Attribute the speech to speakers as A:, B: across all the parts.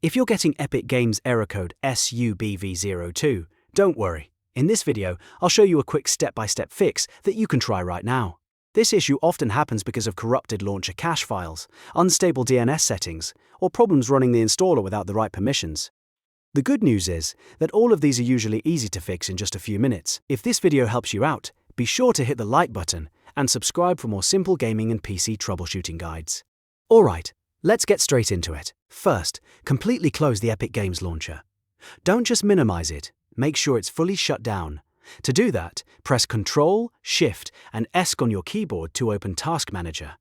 A: If you're getting Epic Games error code SUBV02, don't worry. In this video, I'll show you a quick step-by-step fix that you can try right now. This issue often happens because of corrupted launcher cache files, unstable DNS settings, or problems running the installer without the right permissions. The good news is that all of these are usually easy to fix in just a few minutes. If this video helps you out, be sure to hit the like button and subscribe for more simple gaming and PC troubleshooting guides. Alright, let's get straight into it. First, completely close the Epic Games launcher. Don't just minimize it, make sure it's fully shut down. To do that, press Ctrl, Shift, and ESC on your keyboard to open Task Manager.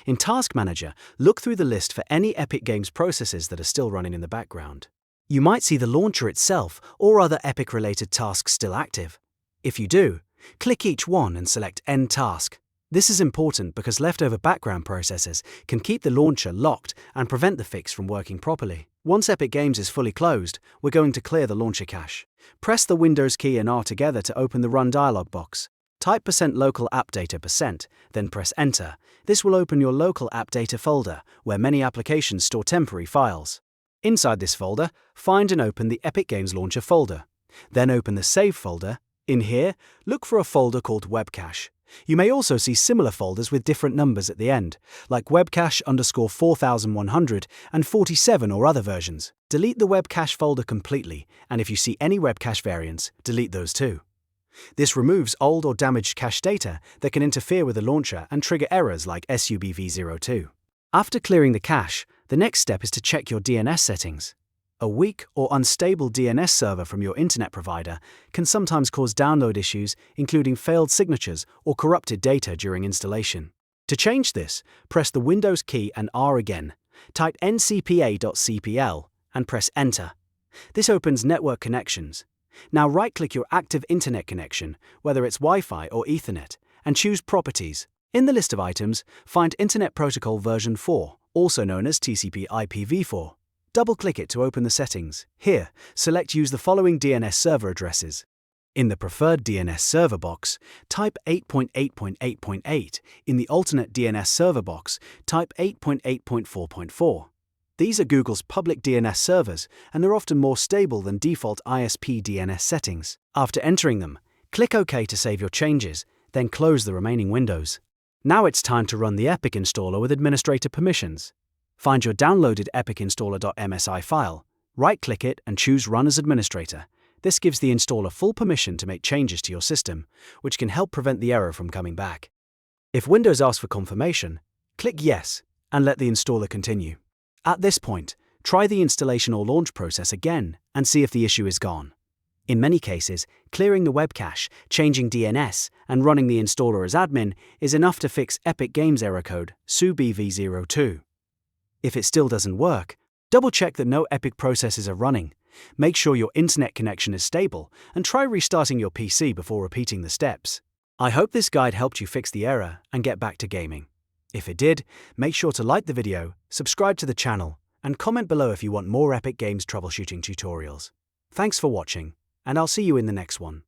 A: In Task Manager, look through the list for any Epic Games processes that are still running in the background. You might see the launcher itself or other Epic-related tasks still active. If you do, click each one and select End Task. This is important because leftover background processes can keep the launcher locked and prevent the fix from working properly. Once Epic Games is fully closed, we're going to clear the launcher cache. Press the Windows key and R together to open the Run dialog box. Type %local app data %, then press Enter. This will open your local app data folder, where many applications store temporary files. Inside this folder, find and open the Epic Games Launcher folder. Then open the Save folder. In here, look for a folder called Webcache. You may also see similar folders with different numbers at the end, like Webcache _4100 and 47 or other versions. Delete the Webcache folder completely, and if you see any Webcache variants, delete those too. This removes old or damaged cache data that can interfere with the launcher and trigger errors like SUBV02. After clearing the cache, the next step is to check your DNS settings. A weak or unstable DNS server from your internet provider can sometimes cause download issues, including failed signatures or corrupted data during installation. To change this, press the Windows key and R again. Type ncpa.cpl and press Enter. This opens Network Connections. Now right-click your active internet connection, whether it's Wi-Fi or Ethernet, and choose Properties. In the list of items, find Internet Protocol version 4, also known as TCP/IPv4. Double-click it to open the settings. Here, select Use the following DNS server addresses. In the Preferred DNS Server box, type 8.8.8.8. In the Alternate DNS Server box, type 8.8.4.4. These are Google's public DNS servers, and they're often more stable than default ISP DNS settings. After entering them, click OK to save your changes, then close the remaining windows. Now it's time to run the Epic installer with administrator permissions. Find your downloaded EpicInstaller.msi file, right-click it and choose Run as Administrator. This gives the installer full permission to make changes to your system, which can help prevent the error from coming back. If Windows asks for confirmation, click Yes and let the installer continue. At this point, try the installation or launch process again and see if the issue is gone. In many cases, clearing the web cache, changing DNS, and running the installer as admin is enough to fix Epic Games error code SUBV02. If it still doesn't work, double-check that no Epic processes are running. Make sure your internet connection is stable, and try restarting your PC before repeating the steps. I hope this guide helped you fix the error and get back to gaming. If it did, make sure to like the video, subscribe to the channel, and comment below if you want more Epic Games troubleshooting tutorials. Thanks for watching, and I'll see you in the next one.